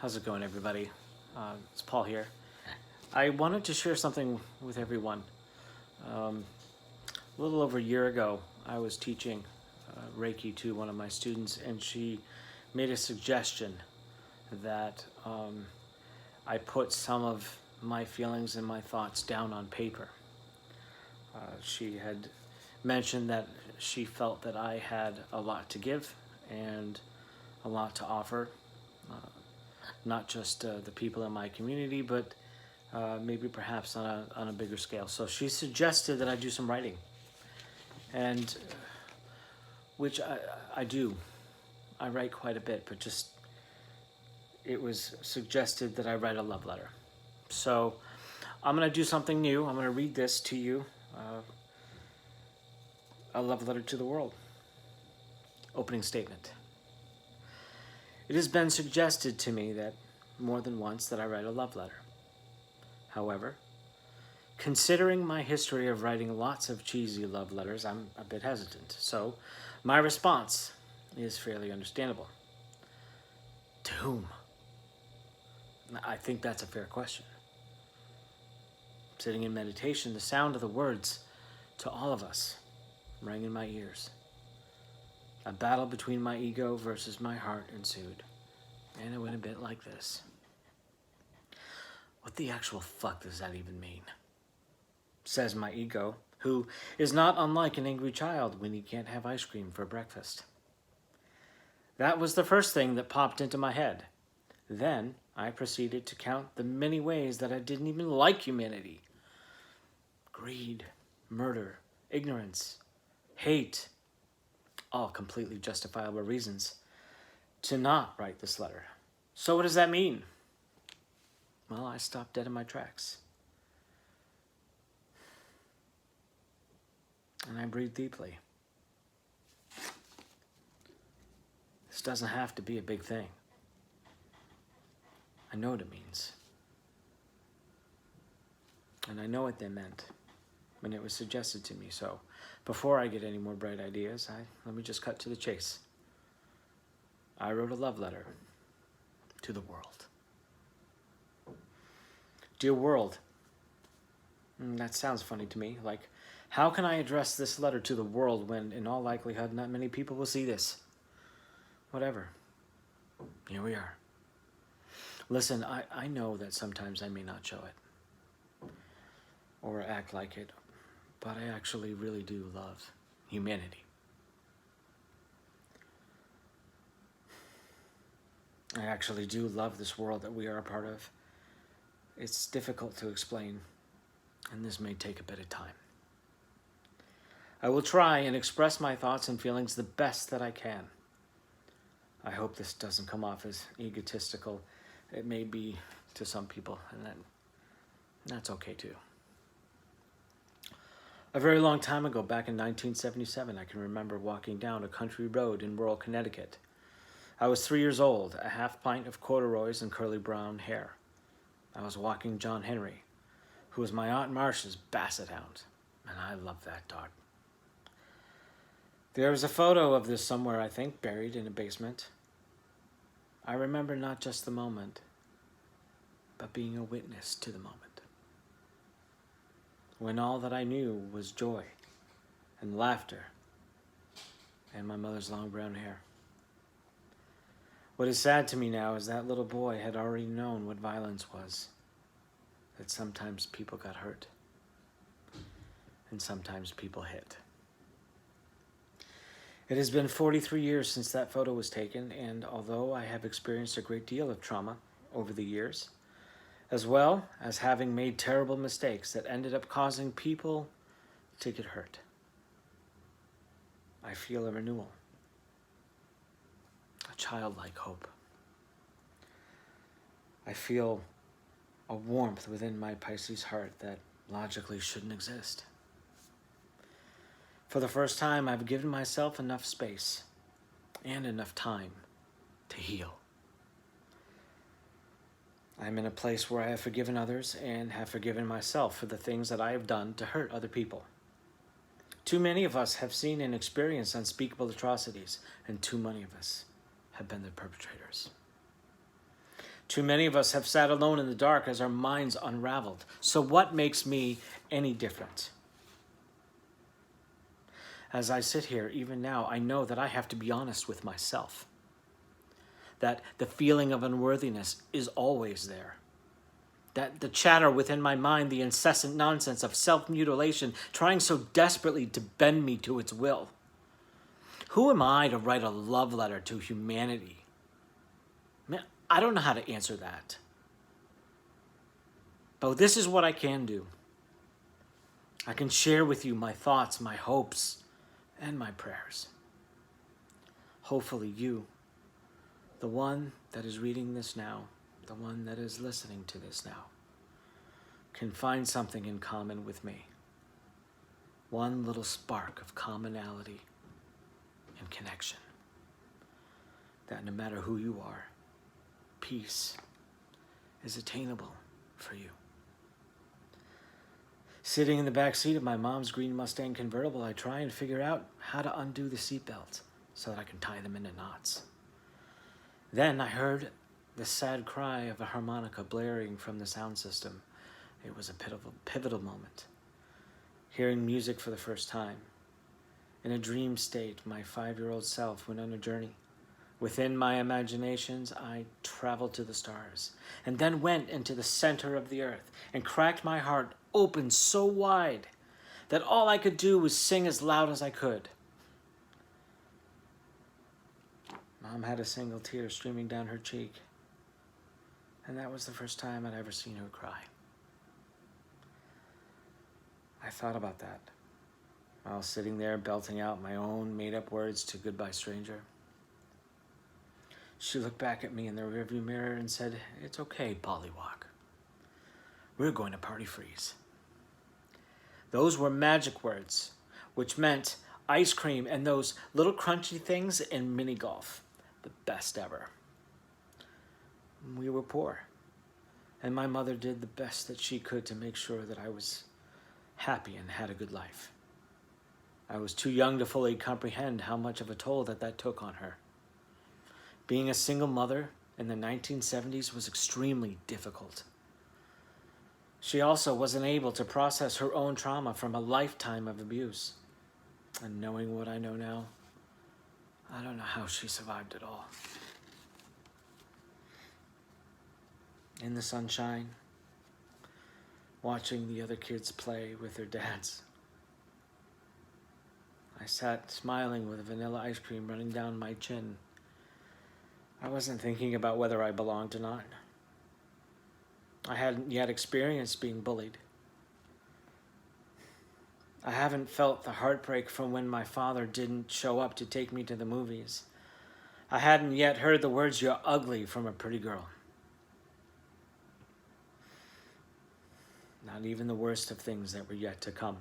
How's it going, everybody? It's Paul here. I wanted to share something with everyone. A little over a year ago, I was teaching Reiki to one of my students, and she made a suggestion that I put some of my feelings and my thoughts down on paper. She had mentioned that she felt that I had a lot to give and a lot to offer, not just the people in my community, but maybe perhaps on a bigger scale. So she suggested that I do some writing, and which I do. I write quite a bit, but just it was suggested that I write a love letter. So I'm going to do something new. I'm going to read this to you. A love letter to the world. Opening statement. It has been suggested to me that more than once that I write a love letter. However, considering my history of writing lots of cheesy love letters, I'm a bit hesitant. So my response is fairly understandable. To whom? I think that's a fair question. Sitting in meditation, the sound of the words to all of us rang in my ears. A battle between my ego versus my heart ensued, and it went a bit like this. What the actual fuck does that even mean? Says my ego, who is not unlike an angry child when he can't have ice cream for breakfast. That was the first thing that popped into my head. Then I proceeded to count the many ways that I didn't even like humanity. Greed, murder, ignorance, hate, all completely justifiable reasons to not write this letter. So what does that mean? Well, I stopped dead in my tracks. And I breathed deeply. This doesn't have to be a big thing. I know what it means. And I know what they meant when it was suggested to me. So before I get any more bright ideas, let me just cut to the chase. I wrote a love letter to the world. Dear world, that sounds funny to me. Like, how can I address this letter to the world when, in all likelihood, not many people will see this? Whatever. Here we are. Listen, I know that sometimes I may not show it or act like it, but I actually really do love humanity. I actually do love this world that we are a part of. It's difficult to explain, and this may take a bit of time. I will try and express my thoughts and feelings the best that I can. I hope this doesn't come off as egotistical. It may be to some people, and that's okay too. A very long time ago, back in 1977, I can remember walking down a country road in rural Connecticut. I was 3 years old, a half pint of corduroys and curly brown hair. I was walking John Henry, who was my Aunt Marcia's basset hound, and I loved that dog. There was a photo of this somewhere, I think, buried in a basement. I remember not just the moment, but being a witness to the moment. When all that I knew was joy and laughter and my mother's long brown hair. What is sad to me now is that little boy had already known what violence was, that sometimes people got hurt and sometimes people hit. It has been 43 years since that photo was taken, and although I have experienced a great deal of trauma over the years, as well as having made terrible mistakes that ended up causing people to get hurt, I feel a renewal, a childlike hope. I feel a warmth within my Pisces heart that logically shouldn't exist. For the first time, I've given myself enough space and enough time to heal. I'm in a place where I have forgiven others and have forgiven myself for the things that I have done to hurt other people. Too many of us have seen and experienced unspeakable atrocities, and too many of us have been the perpetrators. Too many of us have sat alone in the dark as our minds unraveled. So what makes me any different? As I sit here, even now, I know that I have to be honest with myself. That the feeling of unworthiness is always there. That the chatter within my mind, the incessant nonsense of self-mutilation, trying so desperately to bend me to its will. Who am I to write a love letter to humanity? Man, I don't know how to answer that. But this is what I can do. I can share with you my thoughts, my hopes, and my prayers. Hopefully you, the one that is reading this now, the one that is listening to this now, can find something in common with me. One little spark of commonality and connection. That no matter who you are, peace is attainable for you. Sitting in the back seat of my mom's green Mustang convertible, I try and figure out how to undo the seatbelts so that I can tie them into knots. Then I heard the sad cry of a harmonica blaring from the sound system. It was a pivotal moment. Hearing music for the first time. In a dream state, my 5-year-old self went on a journey. Within my imaginations, I traveled to the stars, and then went into the center of the earth, and cracked my heart open so wide that all I could do was sing as loud as I could. Mom had a single tear streaming down her cheek, and that was the first time I'd ever seen her cry. I thought about that while sitting there belting out my own made-up words to Goodbye Stranger. She looked back at me in the rearview mirror and said, "It's okay, Pollywog. We're going to party freeze." Those were magic words, which meant ice cream and those little crunchy things in mini golf. The best ever. We were poor, and my mother did the best that she could to make sure that I was happy and had a good life. I was too young to fully comprehend how much of a toll that took on her. Being a single mother in the 1970s was extremely difficult. She also wasn't able to process her own trauma from a lifetime of abuse. And knowing what I know now, I don't know how she survived it all. In the sunshine, watching the other kids play with their dads, I sat smiling with vanilla ice cream running down my chin. I wasn't thinking about whether I belonged or not. I hadn't yet experienced being bullied. I haven't felt the heartbreak from when my father didn't show up to take me to the movies. I hadn't yet heard the words "you're ugly" from a pretty girl. Not even the worst of things that were yet to come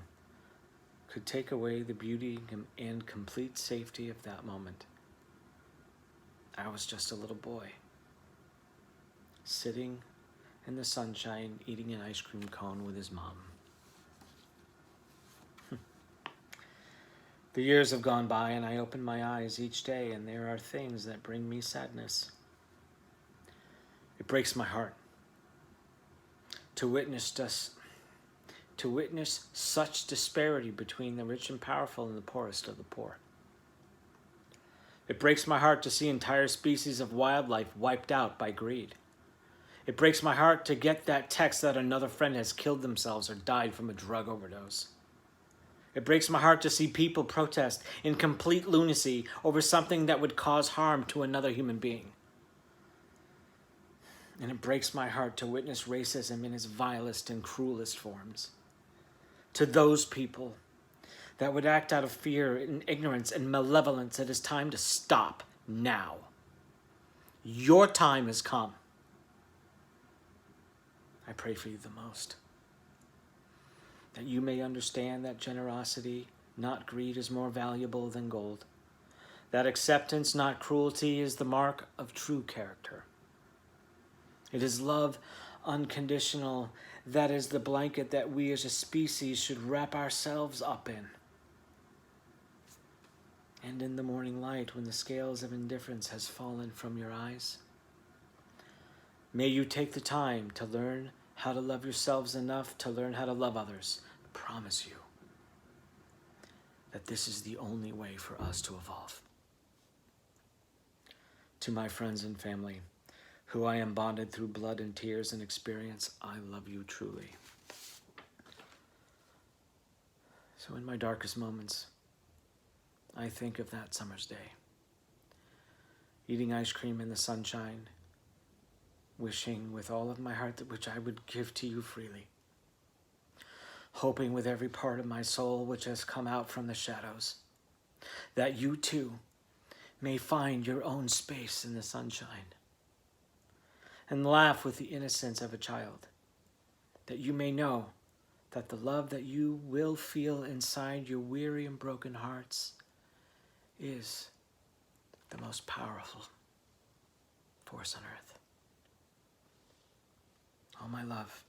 could take away the beauty and complete safety of that moment. I was just a little boy, sitting in the sunshine, eating an ice cream cone with his mom. The years have gone by, and I open my eyes each day, and there are things that bring me sadness. It breaks my heart to witness such disparity between the rich and powerful and the poorest of the poor. It breaks my heart to see entire species of wildlife wiped out by greed. It breaks my heart to get that text that another friend has killed themselves or died from a drug overdose. It breaks my heart to see people protest in complete lunacy over something that would cause harm to another human being. And it breaks my heart to witness racism in its vilest and cruelest forms. To those people that would act out of fear and ignorance and malevolence, it is time to stop now. Your time has come. I pray for you the most. That you may understand that generosity, not greed, is more valuable than gold. That acceptance, not cruelty, is the mark of true character. It is love unconditional that is the blanket that we as a species should wrap ourselves up in. And in the morning light, when the scales of indifference has fallen from your eyes, May you take the time to learn how to love yourselves enough to learn how to love others. I promise you that this is the only way for us to evolve. To my friends and family, who I am bonded through blood and tears and experience, I love you truly. So in my darkest moments, I think of that summer's day, eating ice cream in the sunshine, wishing with all of my heart that which I would give to you freely, hoping with every part of my soul which has come out from the shadows, that you too may find your own space in the sunshine, and laugh with the innocence of a child, that you may know that the love that you will feel inside your weary and broken hearts is the most powerful force on earth. All my love.